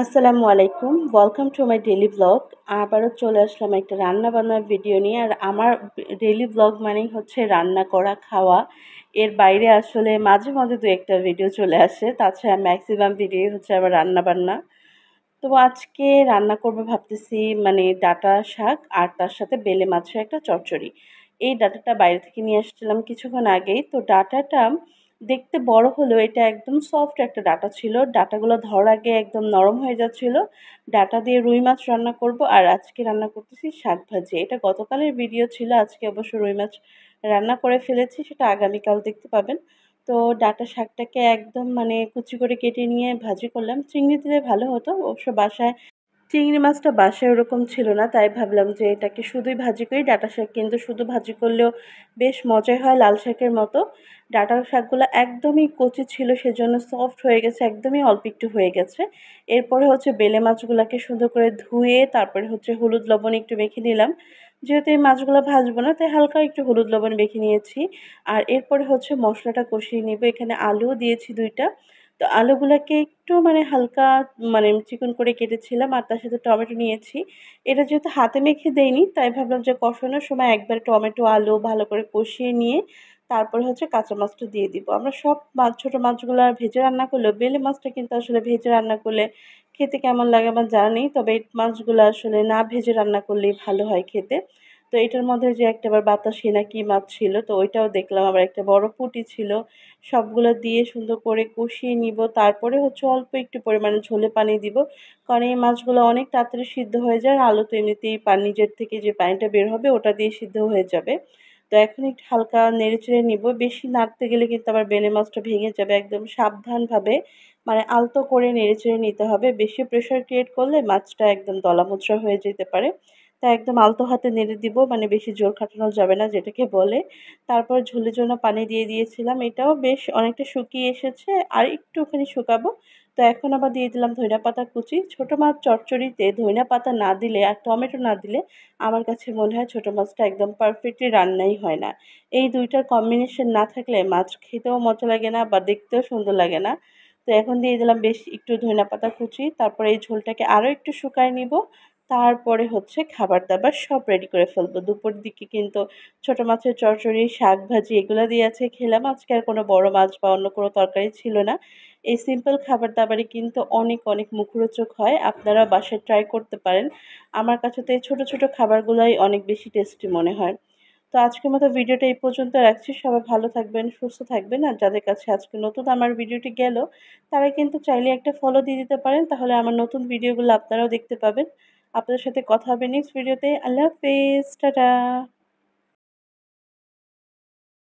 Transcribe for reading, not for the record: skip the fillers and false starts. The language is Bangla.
আসসালামু আলাইকুম, welcome to my daily blog. আবারও চলে আসলাম একটা রান্না বান্নার ভিডিও নিয়ে। আর আমার ডেইলি ব্লগ মানেই হচ্ছে রান্না করা, খাওয়া। এর বাইরে আসলে মাঝে মাঝে দু একটা ভিডিও চলে আসে, তাছাড়া ম্যাক্সিমাম ভিডিও হচ্ছে আবার রান্না বান্না। তো আজকে রান্না করবো ভাবতেছি, মানে ডাঁটা শাক আর তার সাথে বেলে মাছের একটা চচ্চড়ি। এই ডাঁটাটা বাইরে থেকে নিয়ে আসছিলাম কিছুক্ষণ আগেই। তো ডাঁটাটা দেখতে বড় হলেও এটা একদম সফট একটা ডাঁটা ছিল। ডাঁটাগুলো ধরার আগে একদম নরম হয়ে যাচ্ছিল। ডাঁটা দিয়ে রুই মাছ রান্না করব, আর আজকে রান্না করতেছি শাক ভাজি। এটা গতকালের ভিডিও ছিল, আজকে অবশ্য রুই মাছ রান্না করে ফেলেছি, সেটা আগামীকাল দেখতে পাবেন। তো ডাঁটা শাকটাকে একদম মানে কুচি করে কেটে নিয়ে ভাজি করলাম। চিংড়ি দিলে ভালো হতো, অবশ্য বাসায় চিংড়ি মাছটা বাসায় ওরকম ছিল না, তাই ভাবলাম যে এটাকে শুধুই ভাজি করি। ডাঁটা শাক কিন্তু শুধু ভাজি করলেও বেশ মজাই হয়, লাল শাকের মতো। ডাঁটা শাকগুলো একদমই কচি ছিল, সেজন্য সফট হয়ে গেছে, একদমই অল্প একটু হয়ে গেছে। এরপরে হচ্ছে বেলে মাছগুলোকে সুন্দর করে ধুয়ে তারপরে হচ্ছে হলুদ লবণ একটু মেখে নিলাম। যেহেতু এই মাছগুলো ভাজবো না, তাই হালকা একটু হলুদ লবণ মেখে নিয়েছি। আর এরপরে হচ্ছে মশলাটা কষিয়ে নিব। এখানে আলুও দিয়েছি ২টা। তো আলুগুলাকে একটু মানে হালকা মানে চিকন করে কেটেছিলাম, আর তার সাথে টমেটো নিয়েছি। এটা যেহেতু হাতে মেখে দেইনি, তাই ভাবলাম যে কষানোর সময় একবারে টমেটো আলু ভালো করে কষিয়ে নিয়ে তারপরে হচ্ছে কাঁচা মাছটা দিয়ে দিব। আমরা সব মাছ ছোট মাছগুলো ভেজে রান্না করলেও বেলে মাছটা কিন্তু আসলে ভেজে রান্না করলে খেতে কেমন লাগে আমার জানা নেই, তবে এই মাছগুলো আসলে না ভেজে রান্না করলেই ভালো হয় খেতে। তো এটার মধ্যে যে একটা আবার বাতাসি না কি মাছ ছিল, তো ওইটাও দেখলাম, আবার একটা বড় পুঁটি ছিল। সবগুলো দিয়ে সুন্দর করে কষিয়ে নিব। তারপরে হচ্ছে অল্প একটু পরিমাণে ঝোলে পানি দিব। কারণ এই মাছগুলো অনেক তাড়াতাড়ি সিদ্ধ হয়ে যায়। আর আলু তো এমনিতেই নিজের থেকে যে পানিটা বের হবে ওটা দিয়ে সিদ্ধ হয়ে যাবে। তো এখন একটু হালকা নেড়েচেড়ে নিব। বেশি নাড়তে গেলে কিন্তু আবার বেলে মাছটা ভেঙে যাবে। একদম সাবধানভাবে মানে আলতো করে নেড়েচেড়ে নিতে হবে। বেশি প্রেশার ক্রিয়েট করলে মাছটা একদম দলামোচড়া হয়ে যেতে পারে। তাই একদম আলতো হাতে নেড়ে দিব, মানে বেশি জোর খাটানো যাবে না যেটাকে বলে। তারপর ঝোলের জন্য পানি দিয়ে দিয়েছিলাম। এটাও বেশ অনেকটা শুকিয়ে এসেছে, আর একটুখানি শুকাবো। তো এখন আবার দিয়ে দিলাম ধইন্যাপাতা কুচি। ছোট মাছ চচ্চড়িতে ধইন্যাপাতা না দিলে আর টমেটো না দিলে আমার কাছে মনে হয় ছোট মাছটা একদম পারফেক্টলি রান্নাই হয় না। এই ২ টার কম্বিনেশন না থাকলে মাছ খেতেও মজা লাগে না বা দেখতেও সুন্দর লাগে না। তো এখন দিয়ে দিলাম বেশ একটু ধইন্যাপাতা কুচি। তারপরে এই ঝোলটাকে আরও একটু শুকায় নিব। তারপরে হচ্ছে খাবার-দাবার সব রেডি করে ফেলবো। দুপুরের দিকে কিন্তু ছোট মাছের চচ্চড়ি, শাক ভাজি এগুলা দিয়ে আজকে খেলাম। আজকে আর কোনো বড় মাছ বা অন্য কোনো তরকারি ছিল না। এই সিম্পল খাবার-দাবারই কিন্তু অনেক, অনেক মুখরোচক হয়। আপনারা বাসায় ট্রাই করতে পারেন। আমার কাছে তো এই ছোট, ছোট খাবারগুলাই অনেক বেশি টেস্টি মনে হয়। তো আজকের মতো ভিডিওটা এই পর্যন্ত রাখছি। সবাই ভালো থাকবেন, সুস্থ থাকবেন। আর যাদের কাছে আজকে নতুন আমার ভিডিওটি গেল, তারা কিন্তু চাইলে একটা ফলো দিয়ে দিতে পারেন। তাহলে আমার নতুন ভিডিওগুলো আপনারাও দেখতে পাবেন। আপনাদের সাথে কথা হবে নেক্সট ভিডিওতে। আল্লাহ হাফেজ। টাটা।